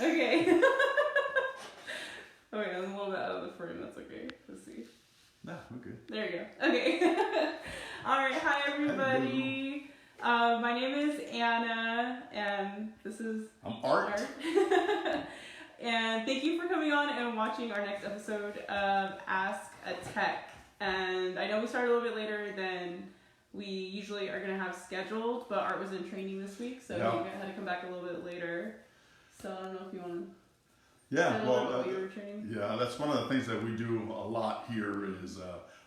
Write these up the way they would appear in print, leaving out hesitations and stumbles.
Okay. Oh, wait, I'm a little bit out of the frame. That's okay. Let's see. Nah, okay. There you go. Okay. All right. Hi, everybody. My name is Anna, and this is I'm Art. And thank you for coming on and watching our next episode of Ask a Tech. And I know we started a little bit later than we usually are going to have scheduled, but Art was in training this week, so he had to come back a little bit later. So I don't know if you want to... Yeah, well, yeah, that's one of the things that we do a lot here is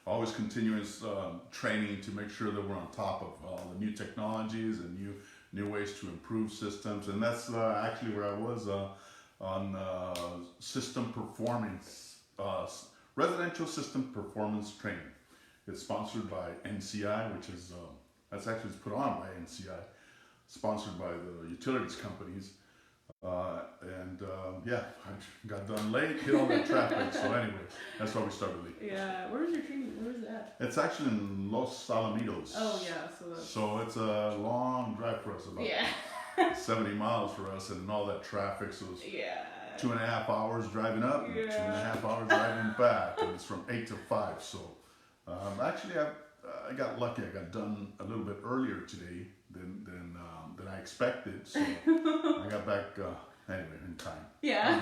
always continuous training to make sure that we're on top of all the new technologies and new ways to improve systems. And that's actually where I was on system performance, residential system performance training. It's sponsored by NCI, which is, that's actually put on by NCI, sponsored by the utilities companies. I got done late, hit all that traffic, so anyway, that's why we started late. Yeah, where was your training? Where was it at? It's actually in Los Alamitos. Oh, yeah, so it's a long drive for us, about 70 miles for us, and all that traffic, so it's 2.5 hours driving up, and 2.5 hours driving back, and it's from 8 to 5, so actually I got lucky. I got done a little bit earlier today than I expected, so I got back anyway in time. Yeah.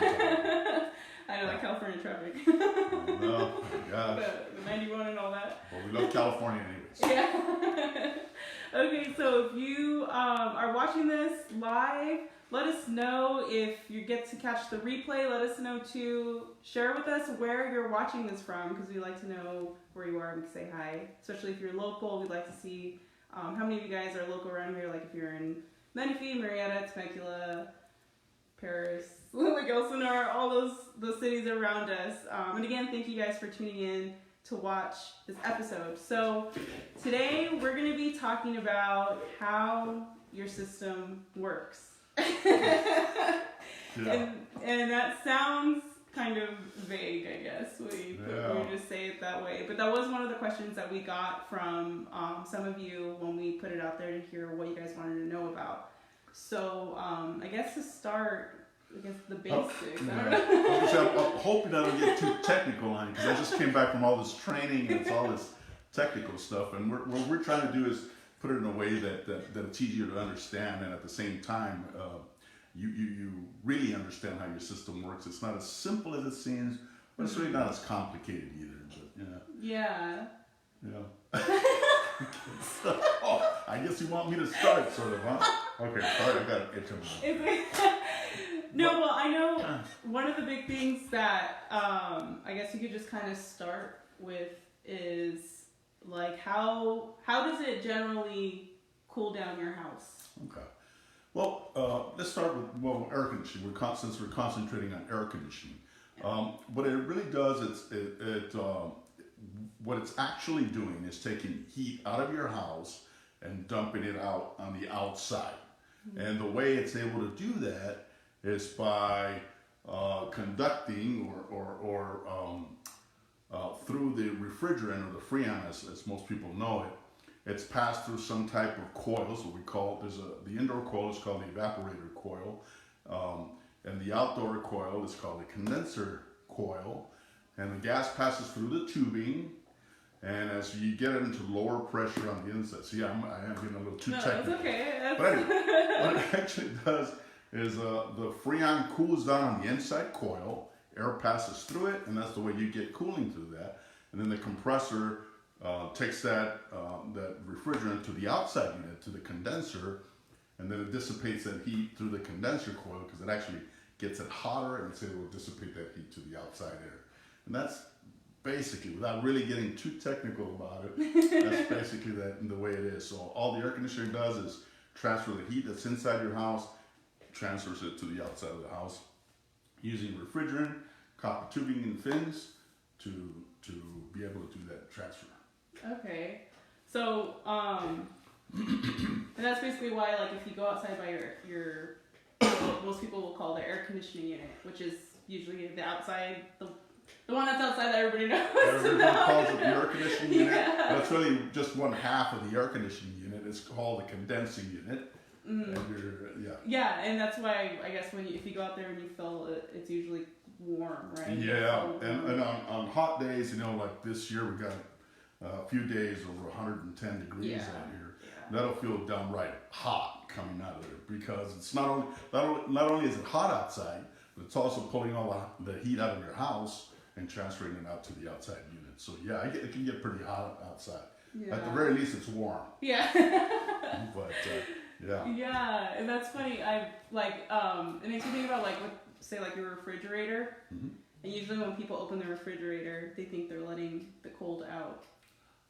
I know, like California traffic. No, gosh. The 91 and all that. Well, we love California anyways. Yeah. Okay, so if you are watching this live, let us know. If you get to catch the replay, let us know too. Share with us where you're watching this from, because we like to know where you are. We can say hi, especially if you're local. We'd like to see how many of you guys are local around here, like if you're in Menifee, Marietta, Temecula, Paris, like Elsinore, all those cities around us. And again, thank you guys for tuning in to watch this episode. So today we're going to be talking about how your system works. And that sounds kind of vague, I guess, we just say it that way. But that was one of the questions that we got from some of you when we put it out there to hear what you guys wanted to know about. So I guess to start, the basics. I don't know. I'm hoping I don't get too technical on it, because I just came back from all this training and it's all this technical stuff. And what we're trying to do is put it in a way that it's easier to understand, and at the same time, you really understand how your system works. It's not as simple as it seems, but it's really not as complicated either. But, yeah. So, I guess you want me to start, sort of, huh? Okay, sorry, I got an itch on my No, well, I know one of the big things that I guess you could just kind of start with is like how does it generally cool down your house? Okay. Well, let's start with air conditioning. Since we're concentrating on air conditioning, what it really does what it's actually doing is taking heat out of your house and dumping it out on the outside. Mm-hmm. And the way it's able to do that is by conducting or through the refrigerant or the Freon, as most people know it. It's passed through some type of coil, so we call it, the indoor coil is called the evaporator coil, and the outdoor coil is called the condenser coil, and the gas passes through the tubing, and as you get it into lower pressure on the inside, see, I am getting a little too technical. That's okay. But anyway, what it actually does is the Freon cools down on the inside coil, air passes through it, and that's the way you get cooling through that, and then the compressor takes that refrigerant to the outside unit, to the condenser, and then it dissipates that heat through the condenser coil, because it actually gets it hotter, and it's able to dissipate that heat to the outside air. And that's basically, without really getting too technical about it, that's basically the way it is. So all the air conditioner does is transfer the heat that's inside your house, transfers it to the outside of the house, using refrigerant, copper tubing, and fins to be able to do that transfer. Okay, so and that's basically why, like, if you go outside by your most people will call the air conditioning unit, which is usually the outside, the one that's outside that everybody knows. Everybody calls it the air conditioning unit. That's really just one half of the air conditioning unit. It's called the condensing unit, and you're, Yeah, and that's why I guess if you go out there and you feel it, it's usually warm, right? Yeah, and on hot days, like this year we got a few days over 110 degrees out here. Yeah. That'll feel downright hot coming out of there because it's not only is it hot outside, but it's also pulling all the heat out of your house and transferring it out to the outside unit. So yeah, it can get pretty hot outside. Yeah. At the very least, it's warm. Yeah. But yeah. Yeah, and that's funny. I like it makes me think about like say like your refrigerator. Mm-hmm. And usually when people open the refrigerator, they think they're letting the cold out,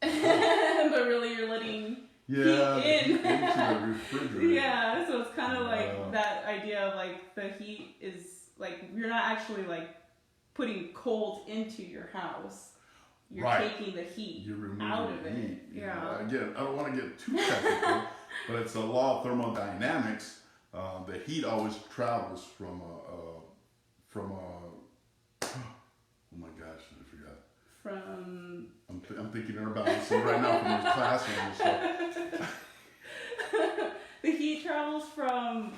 but really you're letting heat in. Into the refrigerator. Yeah, so it's kind of like that idea of like the heat is like you're not actually like putting cold into your house. You're taking the heat out of it. Heat. Yeah. Again, I don't want to get too technical, but it's a law of thermodynamics. The heat always travels from oh my gosh, I forgot. From I'm thinking about it. So right now from this classroom. So. The heat travels from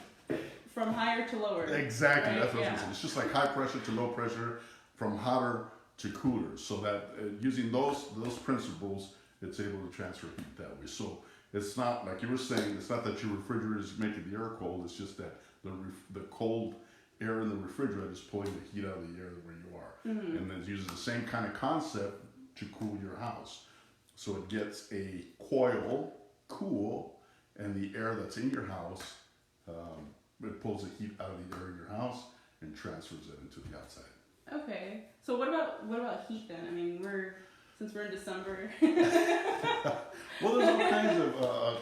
higher to lower. Exactly, right? that's what I was saying. It's just like high pressure to low pressure, from hotter to cooler. So that using those principles, it's able to transfer heat that way. So it's not like you were saying. It's not that your refrigerator is making the air cold. It's just that the cold air in the refrigerator is pulling the heat out of the air where you are, and it uses the same kind of concept to cool your house. So it gets a coil cool, and the air that's in your house, it pulls the heat out of the air in your house and transfers it into the outside. Okay, so what about heat then? I mean, since we're in December. Well, there's all kinds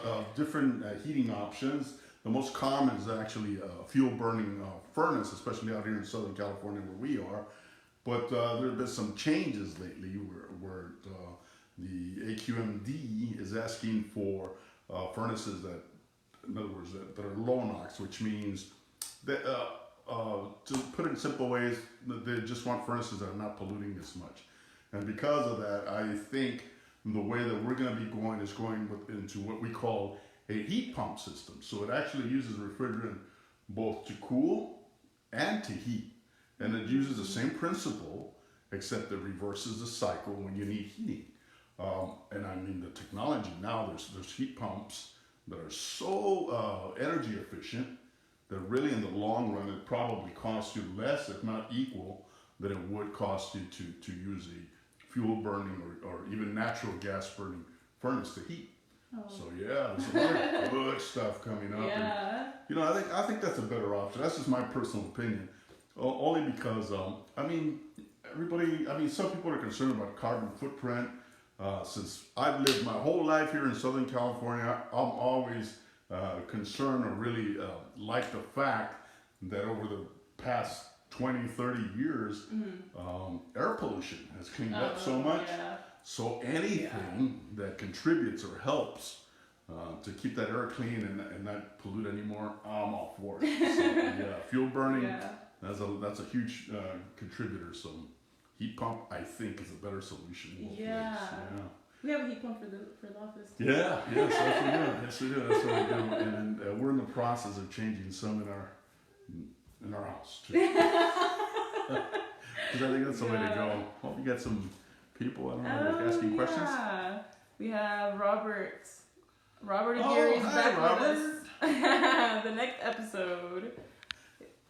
of different heating options. The most common is actually a fuel burning furnace, especially out here in Southern California where we are. But there have been some changes lately where the AQMD is asking for furnaces that, in other words, that are low NOx, which means that, to put it in simple ways, they just want furnaces that are not polluting as much. And because of that, I think the way that we're going to be going is into what we call a heat pump system. So it actually uses refrigerant both to cool and to heat. And it uses the same principle, except it reverses the cycle when you need heating. And I mean, the technology now, there's heat pumps that are so energy efficient that really in the long run, it probably costs you less, if not equal, than it would cost you to use a fuel burning or even natural gas burning furnace to heat. Oh. So yeah, there's a lot of good stuff coming up. Yeah. And, I think that's a better option. That's just my personal opinion. Only because some people are concerned about carbon footprint. Since I've lived my whole life here in Southern California, I'm always concerned or really like the fact that over the past 20, 30 years, air pollution has cleaned up so much. Yeah. So anything that contributes or helps to keep that air clean and not pollute anymore, I'm all for it. So, yeah, fuel burning, that's a huge contributor. So heat pump, I think, is a better solution. Yeah. We have a heat pump for the office too. Yeah, yes, we do. That's what we do. And we're in the process of changing some in our house too. Because I think that's the way to go. Hope you got some people, I don't know, asking questions. We have Robert Aguirre's back Robert. with us. The next episode,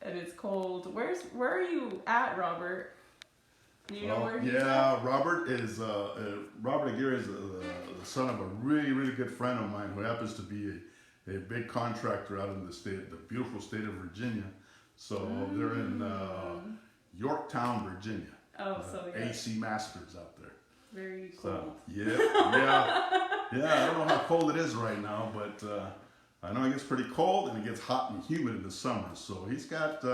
and it's called Where are you at, Robert? Do you know where he's at? Robert Aguirre is the son of a really, really good friend of mine who happens to be a big contractor out in the beautiful state of Virginia. So they're in Yorktown, Virginia. Oh, so yeah. AC Masters out there. Very cold. So, yeah. I don't know how cold it is right now, but I know it gets pretty cold and it gets hot and humid in the summer. So he's got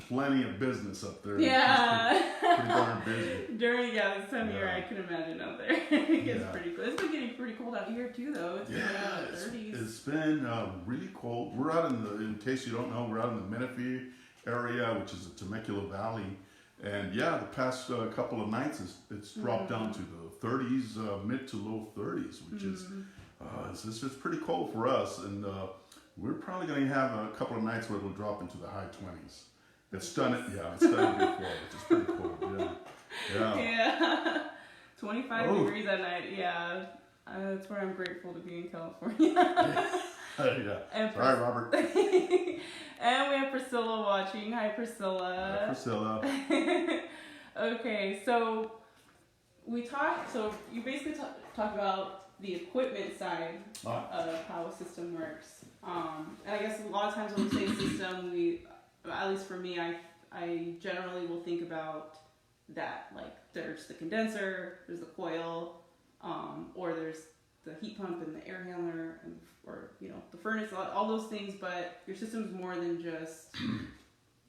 plenty of business up there. Yeah. Pretty darn busy. During this time of year, I can imagine out there. It gets pretty cold. It's been getting pretty cold out here too, though. It's been around the 30s. It's been really cold. We're out in case you don't know, we're out in the Menifee area, which is the Temecula Valley. And the past couple of nights, it's dropped down to the 30s, mid to low 30s, which is it's pretty cold for us. And we're probably going to have a couple of nights where it'll drop into the high 20s. It's done it, yeah. It's done it before, which is pretty cool. Yeah. Yeah. 25 degrees at night. Yeah. That's where I'm grateful to be in California. Yeah. And Sorry, Robert. and we have Priscilla watching. Hi, Priscilla. Hi, Priscilla. Okay, so you basically talk about the equipment side of how a system works. And I guess a lot of times when we say system, at least for me, I generally will think about that. Like there's the condenser, there's the coil, or there's the heat pump and the air handler, or the furnace, all those things. But your system's more than just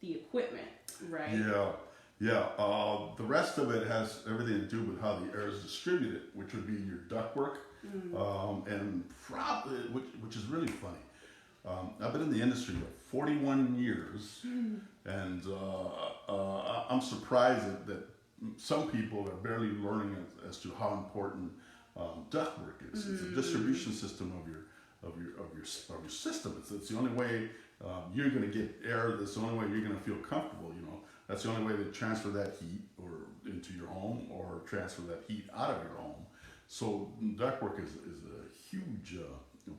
the equipment, right? Yeah. The rest of it has everything to do with how the air is distributed, which would be your ductwork, and probably, which is really funny. I've been in the industry for 41 years, and I'm surprised that some people are barely learning as to how important ductwork is. It's a distribution system of your system. It's the only way you're going to get air. That's the only way you're going to feel comfortable. That's the only way to transfer that heat or into your home or transfer that heat out of your home. So ductwork is a huge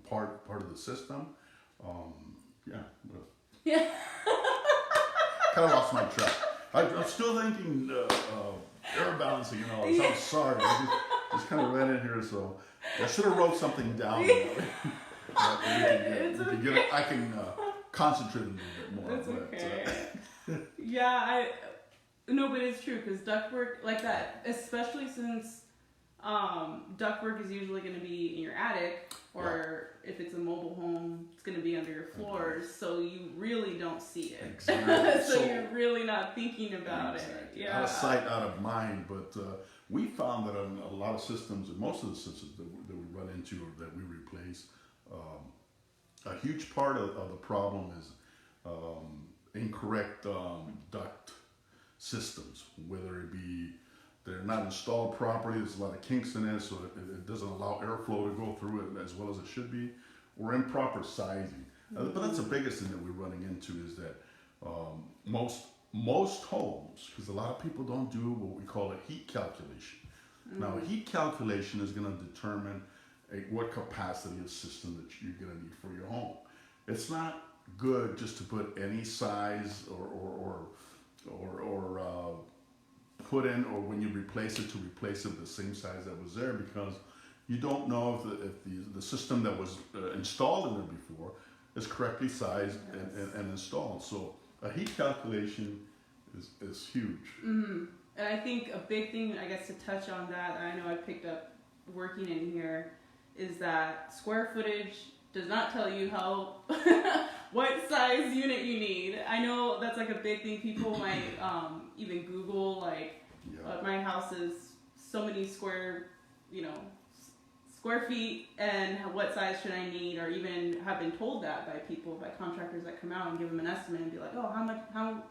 part of the system. Yeah. Kind of lost my track. I'm still thinking air balancing and all this. I'm sorry. I just kind of ran in here, so I should have wrote something down. I can concentrate a little bit more. It's okay. Yeah, no, but it's true because ductwork like that, especially since ductwork is usually going to be in your attic, or if it's a mobile home, it's going to be under your floors, so you really don't see it. Exactly. so you're really not thinking about it. Yeah. Out of sight, out of mind. But we found that on a lot of systems, and most of the systems that we run into or that we replace, a huge part of the problem is incorrect duct systems, whether it be they're not installed properly, there's a lot of kinks in it, so it doesn't allow airflow to go through it as well as it should be, or improper sizing. But that's the biggest thing that we're running into is that most homes, because a lot of people don't do what we call a heat calculation. Now, a heat calculation is going to determine what capacity of system that you're going to need for your home. It's not good just to put any size or put in, or when you replace it, to replace it the same size that was there, because you don't know if the system that was installed in there before is correctly sized and installed. So a heat calculation is huge. Mm-hmm. And I think a big thing, I guess, to touch on that I know I picked up working in here, is that square footage does not tell you how what size unit you need. I know that's like a big thing. People might even Google my house is so many square feet, and what size should I need, or even have been told that by contractors that come out and give them an estimate and be like, oh,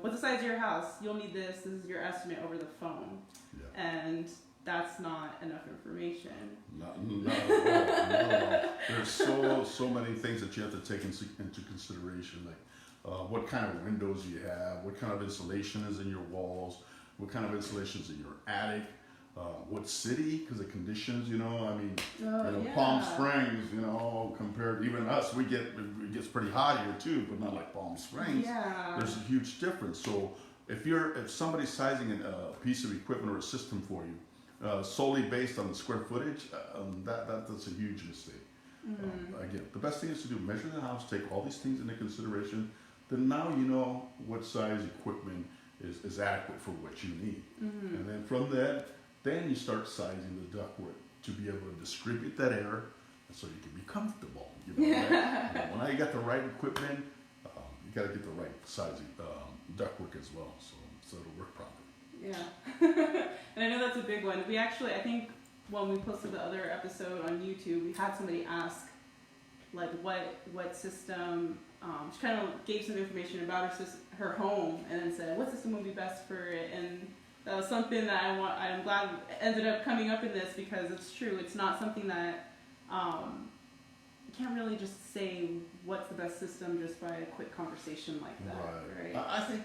what's the size of your house? You'll need this. This is your estimate over the phone. Yeah. And that's not enough information. Not at all. There's so many things that you have to take into consideration, like what kind of windows you have, what kind of insulation is in your walls, what kind of insulation is in your attic, what city, because the conditions, Palm Springs, compared to even us, it gets pretty hot here too, but not like Palm Springs. Yeah. There's a huge difference. So if somebody's sizing a piece of equipment or a system for you, solely based on the square footage, that's a huge mistake. Again, the best thing is to do, measure the house, take all these things into consideration, then now you know what size equipment is adequate for what you need. And then from that, then you start sizing the ductwork to be able to distribute that air so you can be comfortable. Right? When you got the right equipment, you got to get the right sizing ductwork as well, so it'll work properly. Yeah. And I know that's a big one. We actually, I think when we posted the other episode on YouTube, we had somebody ask like what system, she kind of gave some information about her home, and then said what system would be best for it. And that was something that I'm glad ended up coming up in this, because it's true. It's not something that can't really just say what's the best system just by a quick conversation like that, right? I think,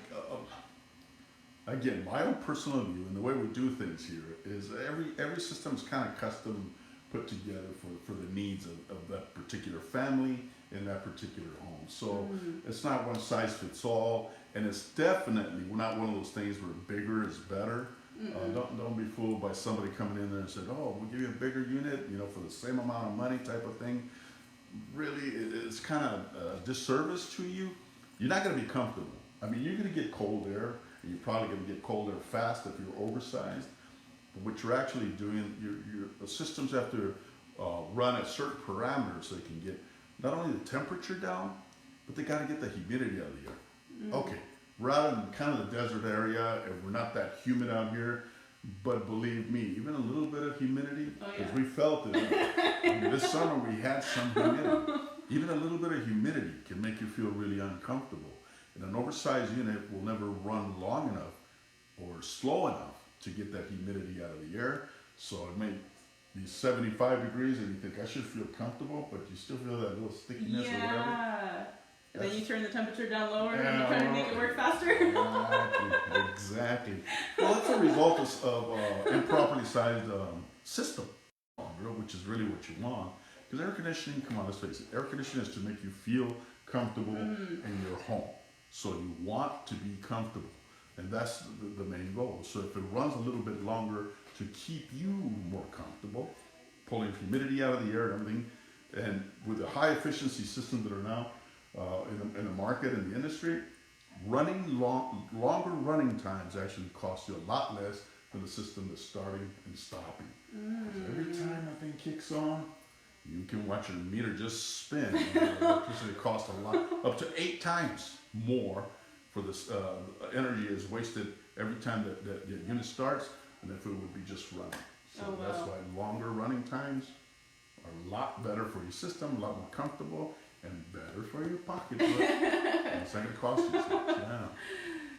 again, my own personal view and the way we do things here is every system is kind of custom put together for the needs of that particular family in that particular home. So it's not one size fits all, and it's definitely not one of those things where bigger is better. Don't be fooled by somebody coming in there and saying, "Oh, we'll give you a bigger unit, for the same amount of money," type of thing. Really, it's kind of a disservice to you. You're not going to be comfortable. I mean, you're going to get cold air, and you're probably going to get cold air fast if you're oversized. But what you're actually doing, your systems have to run at certain parameters so they can get not only the temperature down, but they got to get the humidity out of the air. Okay, we're out in kind of the desert area, and we're not that humid out here. But believe me, even a little bit of humidity, because we felt it. I mean, this summer we had some humidity. Even a little bit of humidity can make you feel really uncomfortable. And an oversized unit will never run long enough or slow enough to get that humidity out of the air. So it may be 75 degrees and you think, I should feel comfortable, but you still feel that little stickiness or whatever. Yeah. And then you turn the temperature down lower and you try to make it work faster. Exactly. Well, that's a result of improperly sized system, which is really what you want. Because air conditioning, come on, let's face it, air conditioning is to make you feel comfortable in your home. So you want to be comfortable. And that's the main goal. So if it runs a little bit longer to keep you more comfortable, pulling humidity out of the air and everything, and with the high efficiency systems that are now in the market and the industry, longer running times actually cost you a lot less than the system that's starting and stopping. Every time that thing kicks on, you can watch your meter just spin. Electricity costs a lot, up to 8 times more for this energy is wasted every time that the unit starts than if it would be just running. So that's why longer running times are a lot better for your system, a lot more comfortable, and better for your pocketbook. It's not going to cost you so much.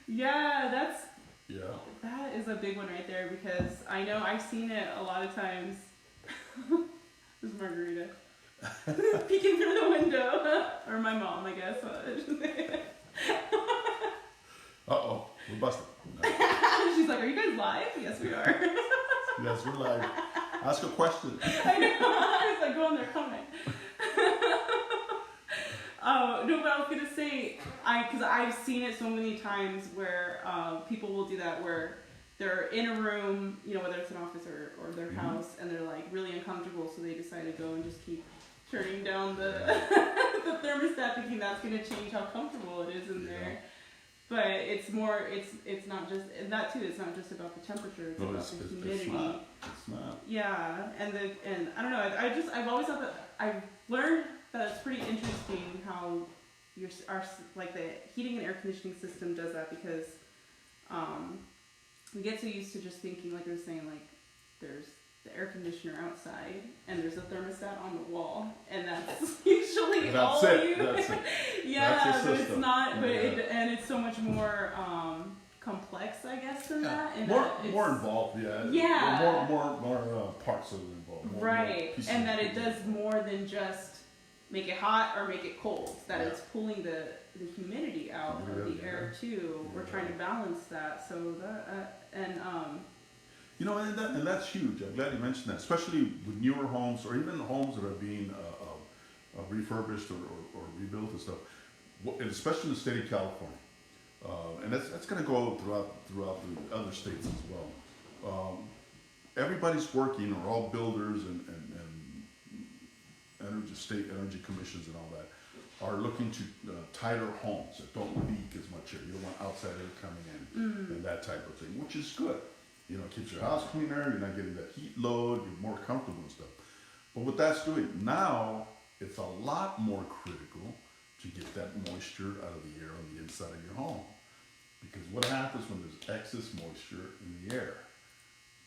Yeah, that is a big one right there, because I know I've seen it a lot of times. This is Margarita peeking through the window, or my mom, I guess. Uh-oh, we're busted. She's like, "Are you guys live?" Yes, we are. Yes, we're live. Ask a question. I know. I was like, "Go on there, comment." No, but I was gonna say, because I've seen it so many times where people will do that, where they're in a room, whether it's an office or their house, and they're like really uncomfortable, so they decide to go and just keep turning down the the thermostat, thinking that's gonna change how comfortable it is in there. But it's more, it's not just that too. It's not just about the temperature. It's about the humidity. It's not. Yeah, and I don't know. I've always thought that I've learned that it's pretty interesting how the heating and air conditioning system does that, because we get so used to just thinking, like I was saying, like there's the air conditioner outside and there's a thermostat on the wall, and that's usually all you. That's it. Yeah, but it's not. But it's so much more complex, I guess, than that. And more involved. Yeah. More parts of it involved. Right, and that it does more than just make it hot or make it cold. That it's pulling the humidity out of the air too. We're trying to balance that. So that and that's huge. I'm glad you mentioned that, especially with newer homes or even homes that are being refurbished or rebuilt and stuff, and especially in the state of California. And that's going to go throughout the other states as well. Everybody's working, or all builders and state energy commissions and all that are looking to tighter homes that don't leak as much air. You don't want outside air coming in and that type of thing, which is good. It keeps your house cleaner. You're not getting that heat load. You're more comfortable and stuff. But what that's doing now, it's a lot more critical to get that moisture out of the air on the inside of your home. Because what happens when there's excess moisture in the air?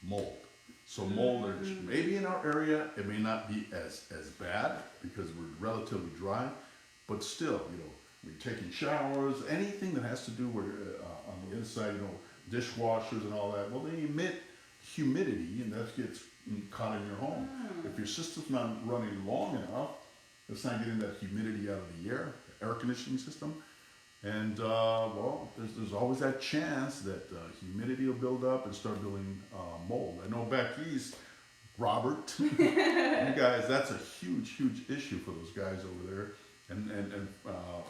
Mold. So mold, maybe in our area, it may not be as bad because we're relatively dry, but still, when you're taking showers, anything that has to do with on the inside, dishwashers and all that, well, they emit humidity, and that gets caught in your home. If your system's not running long enough, It's not getting that humidity out of the air conditioning system. And well, there's always that chance that humidity will build up and start building mold. I know back east, Robert, you guys, that's a huge issue for those guys over there. And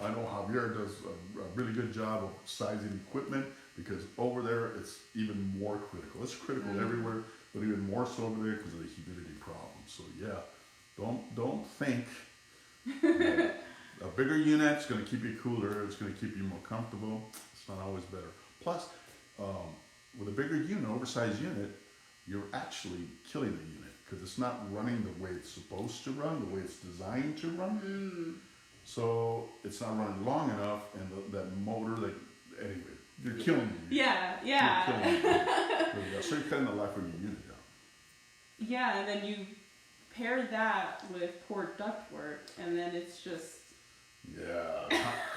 I know Javier does a really good job of sizing equipment because over there it's even more critical. It's critical everywhere, but even more so over there because of the humidity problem. So yeah, don't think that a bigger unit's going to keep you cooler. It's going to keep you more comfortable. It's not always better. Plus, with a bigger unit, oversized unit, you're actually killing the unit because it's not running the way it's supposed to run, the way it's designed to run. So it's not running long enough, and that motor, anyway, you're killing the unit. Yeah. You're killing the unit. So you're cutting the life of your unit down. Yeah, and then you pair that with poor ductwork, and then it's just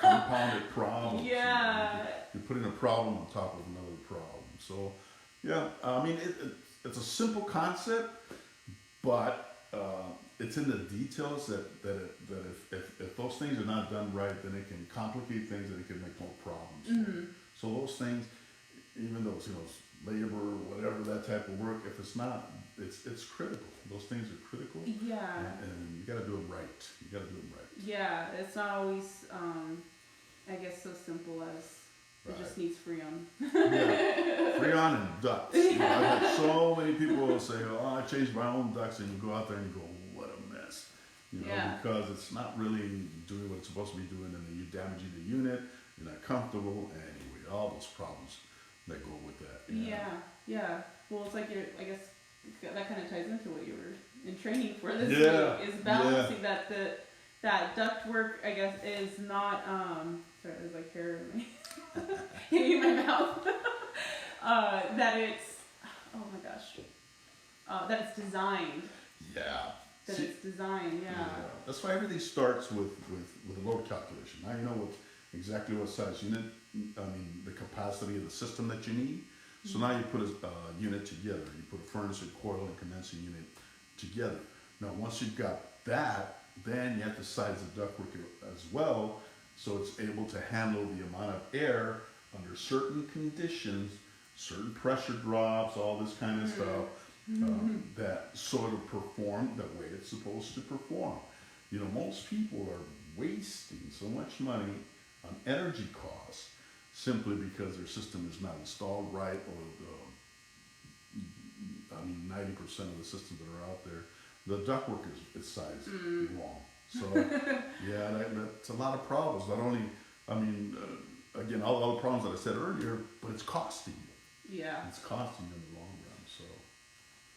compounded problems. Yeah. You're putting a problem on top of another problem. So, yeah, I mean, it's a simple concept, but it's in the details that if those things are not done right, then it can complicate things and it can make more problems. So those things, even though it's, labor or whatever, that type of work, if it's not, it's critical. Those things are critical. Yeah. And you got to do them right. You got to do them right. Yeah, it's not always, I guess, so simple as it just needs Freon. Yeah. Freon and ducts. I've had so many people will say, "Oh, I changed my own ducts," and you go out there and you go, "What a mess!" Because it's not really doing what it's supposed to be doing, and then you're damaging the unit. You're not comfortable, and anyway, all those problems that go with that. Yeah. Well, it's like I guess that kind of ties into what you were in training for this week, is balancing that duct work, I guess, is not, sorry, there's like hair in my, hitting my mouth, that it's, oh my gosh, that it's designed. Yeah. That it's designed, yeah. That's why everything starts with a load calculation. Now you know exactly what size unit, the capacity of the system that you need. So now you put a unit together. You put a furnace, a coil, and condenser unit together. Now once you've got that, then you have to size the ductwork as well, so it's able to handle the amount of air under certain conditions, certain pressure drops, all this kind of stuff, that sort of perform the way it's supposed to perform. Most people are wasting so much money on energy costs simply because their system is not installed right, or 90% of the systems that are out there, the ductwork is sized wrong. So that's a lot of problems. Not only, again, all the problems that I said earlier, but it's costing you. Yeah. It's costing you in the long run. So.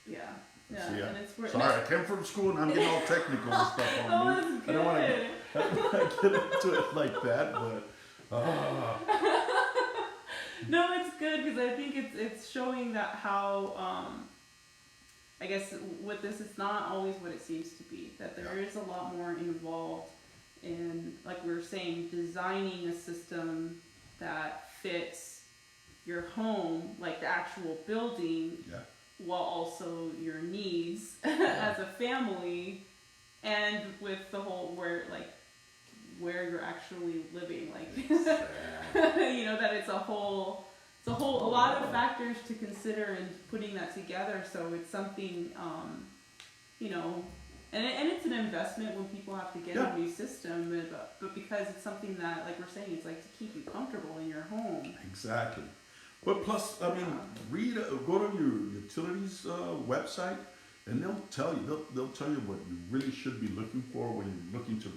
Yeah. Yeah. And it's Sorry, I came from school and I'm getting all technical and stuff on me. That's good. I don't want to get into it like that, but. No, it's good because I think it's showing that how, I guess with this, it's not always what it seems to be. That there is a lot more involved in, like we were saying, designing a system that fits your home, like the actual building, while also your needs as a family, and with the whole where you're actually living, that it's a lot of factors to consider in putting that together. So it's something, and it's an investment when people have to get a new system, but because it's something that, like we're saying, it's like to keep you comfortable in your home. Exactly. But plus, go to your utilities website, and they'll tell you what you really should be looking for when you're looking to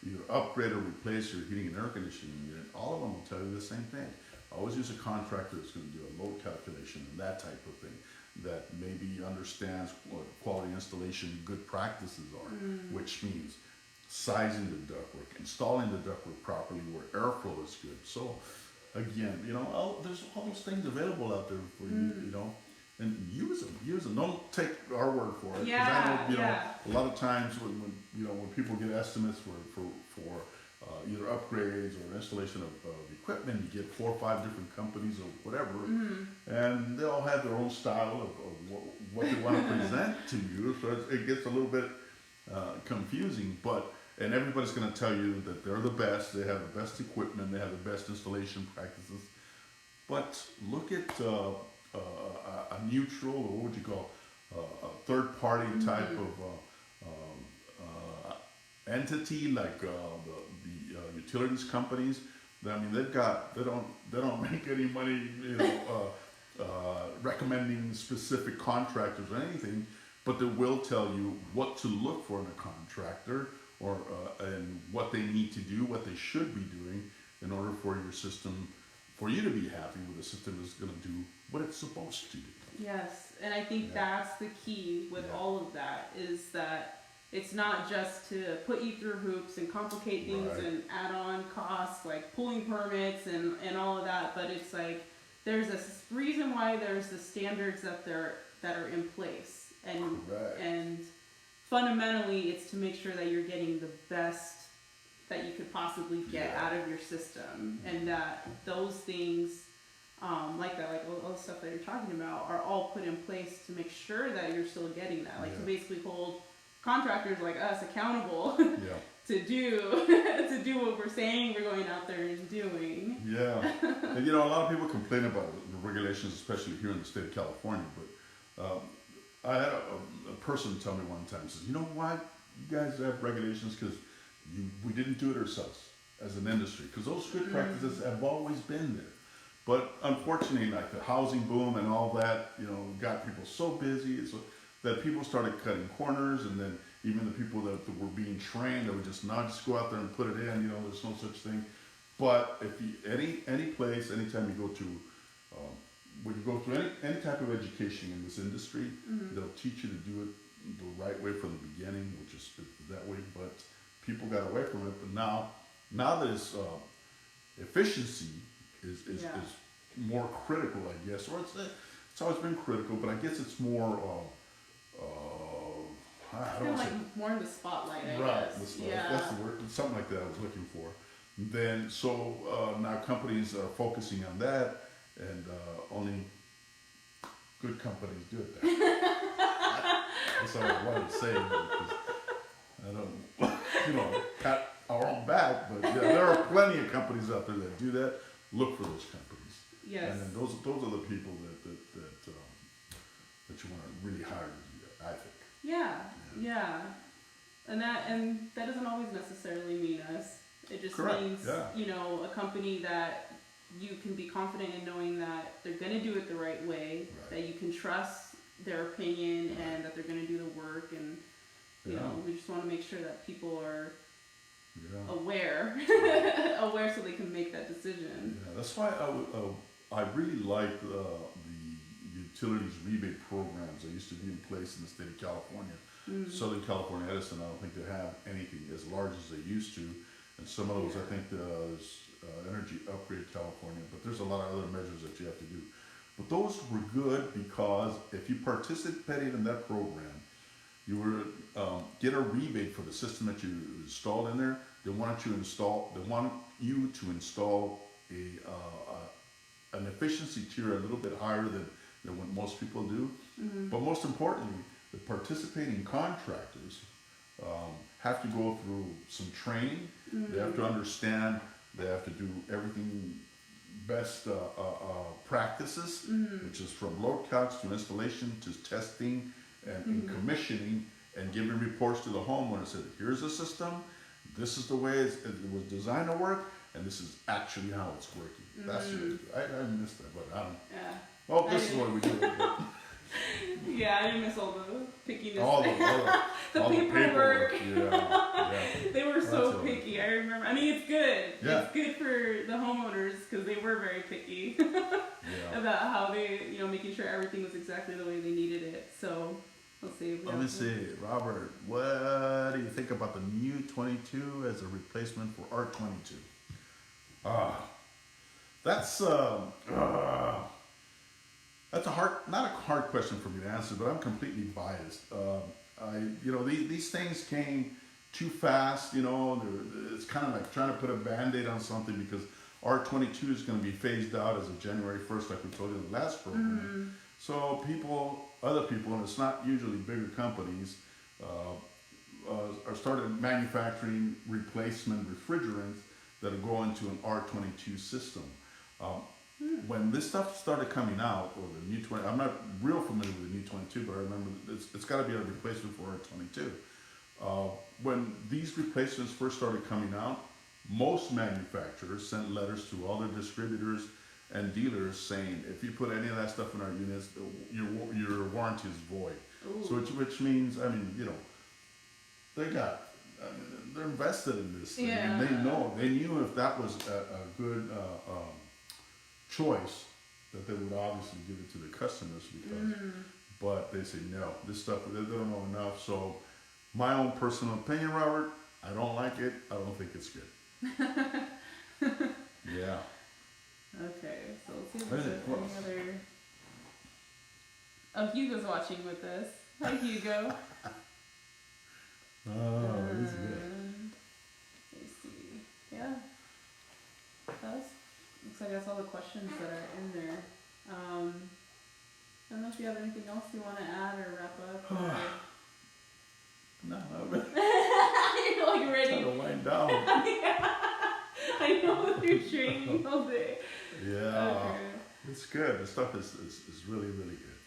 either upgrade or replace your heating and air conditioning unit. All of them will tell you the same thing. Always use a contractor that's going to do a load calculation and that type of thing, that maybe understands what quality installation good practices are, which means sizing the ductwork, installing the ductwork properly where airflow is good. So again, there's all those things available out there for you, and use them. Don't take our word for it. Yeah, I know, a lot of times when people get estimates for either upgrades or installation of equipment, you get 4 or 5 different companies or whatever, and they all have their own style of what they want to present to you. So it gets a little bit confusing, but and everybody's going to tell you that they're the best. They have the best equipment. They have the best installation practices. But look at a neutral, or what would you call, a third-party type of entity like the utilities companies. I mean, they don't make any money, recommending specific contractors or anything, but they will tell you what to look for in a contractor, or and what they need to do, what they should be doing in order for your system, for you to be happy with the system is going to do what it's supposed to do. Yes, and I think that's the key with all of that, is that it's not just to put you through hoops and complicate things and add on costs like pulling permits and all of that, but it's like there's a reason why there's the standards that are in place, and fundamentally it's to make sure that you're getting the best that you could possibly get out of your system, and that those things like all the stuff that you're talking about are all put in place to make sure that you're still getting that, like to basically hold contractors like us accountable to do what we're saying we're going out there and doing. Yeah, and a lot of people complain about the regulations, especially here in the state of California, but I had a person tell me one time, says, you know why you guys have regulations? Because we didn't do it ourselves as an industry, because those good practices have always been there. But unfortunately, like the housing boom and all that, got people so busy that people started cutting corners, and then even the people that were being trained, they would just go out there and put it in. There's no such thing. But if you, any place, anytime you go to, when you go through any type of education in this industry, they'll teach you to do it the right way from the beginning, which is that way. But people got away from it. But now that it's efficiency is more critical, I guess, or it's always been critical, but I guess it's more. I don't know. Like more in the spotlight, I guess. That's the word. Something like that I was looking for. Then, now companies are focusing on that, and only good companies do it. That's all I wanted to say. Because I don't, pat our own back, but there are plenty of companies out there that do that. Look for those companies. Yes. And then those are the people that you want to really hire to do that, I think. Yeah. And that doesn't always necessarily mean us. It just means, a company that you can be confident in knowing that they're going to do it the right way, that you can trust their opinion, and that they're going to do the work. And, we just want to make sure that people are aware so they can make that decision. Yeah, that's why I really like the utilities rebate programs that used to be in place in the state of California. Southern California Edison, I don't think they have anything as large as they used to. And some of those, I think there's Energy Upgrade California, but there's a lot of other measures that you have to do. But those were good because if you participated in that program, you were get a rebate for the system that you installed in there. They want you to install an efficiency tier a little bit higher than what most people do. But most importantly, the participating contractors have to go through some training. They have to understand. They have to do everything best practices, which is from load calcs to installation to testing and commissioning, and giving reports to the homeowner. Said, here's the system. This is the way it was designed to work, and this is actually how it's working. That's I missed that, but I don't. Yeah. Well, this is what we do. Yeah, I didn't miss all the pickiness. All the all paperwork. Yeah. They were so picky. I remember. I mean, it's good. Yeah. It's good for the homeowners because they were very picky about how they, making sure everything was exactly the way they needed it. So let's see. Let me see, Robert. What do you think about the new 22 as a replacement for R22? That's not a hard question for me to answer, but I'm completely biased. These things came too fast. It's kind of like trying to put a Band-Aid on something, because R22 is going to be phased out as of January 1st, like we told you in the last program. So other people, and it's not usually bigger companies, are started manufacturing replacement refrigerants that will go into an R22 system. When this stuff started coming out, or the new 20, I'm not real familiar with the new 22, but I remember it's got to be a replacement for R22. When these replacements first started coming out, most manufacturers sent letters to all their distributors and dealers saying, if you put any of that stuff in our units, your warranty is void. Ooh. So which means, I mean, you know, they're invested in this thing, Yeah. and they knew if that was a good choice, that they would obviously give it to the customers, because, but they say no, this stuff, they don't know enough. So my own personal opinion, Robert, I don't like it. I don't think it's good. Yeah. Okay, so let's see if there's any other. Oh, Hugo's watching with us. Hi, Hugo. Oh, this is good. Let me see. Yeah. Looks like that's all the questions that are in there. I don't know if you have anything else you want to add or wrap up. Or... No, I'm really You're like ready. trying to wind down. I know you're training all day. Yeah. Okay. It's good. The stuff is really, really good.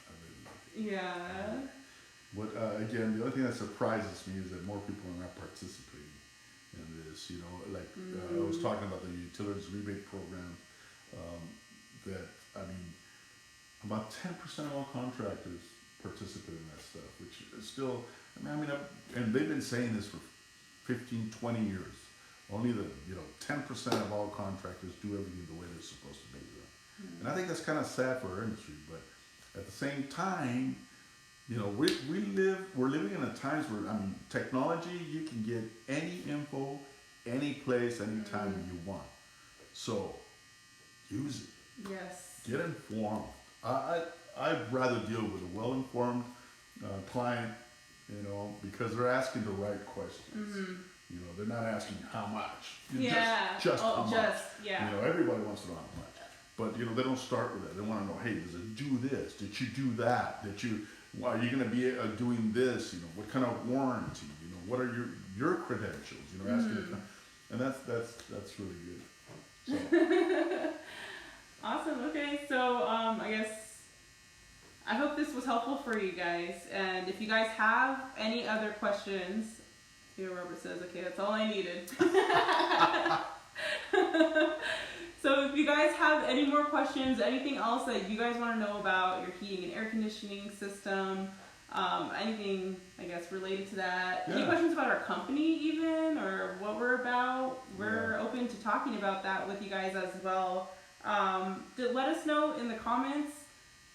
I really like it. Yeah. What again? The only thing that surprises me is that more people are not participating in this. You know, like I was talking about the utilities rebate program. That I mean, about 10% of all contractors participate in that stuff, which is still. I mean, and they've been saying this for 15, 20 years. Only 10% of all contractors do everything the way they're supposed to do it. And I think that's kind of sad for our industry, but at the same time, you know, we're living in a times where, I mean, technology, you can get any info, any place, anytime you want. So use it. Yes. Get informed. I'd rather deal with a well-informed client, you know, because they're asking the right questions. You know, they're not asking how much. Just how much. Yeah. You know, everybody wants to know how much. But, you know, they don't start with that. They want to know, hey, does it do this? Did you do that? Are you going to be doing this? You know, what kind of warranty? You know, what are your credentials? You know, asking them. And that's really good. So. Awesome. Okay, so I guess I hope this was helpful for you guys. And if you guys have any other questions, here Robert says, okay, that's all I needed. So if you guys have any more questions, anything else that you guys want to know about your heating and air conditioning system, anything, I guess, related to that, any questions about our company even, or what we're about, we're open to talking about that with you guys as well. Let us know in the comments.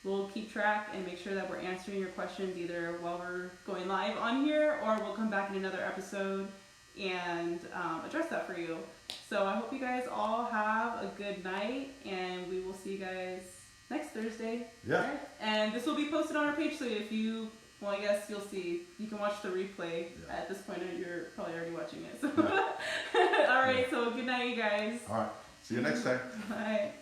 We'll keep track and make sure that we're answering your questions either while we're going live on here, or we'll come back in another episode and address that for you. So I hope you guys all have a good night, and we will see you guys next Thursday. Yeah. Right? And this will be posted on our page, so if you, well, I guess you'll see. You can watch the replay. At this point, you're probably already watching it. So. All right, so good night, you guys. All right. See you next time. Bye.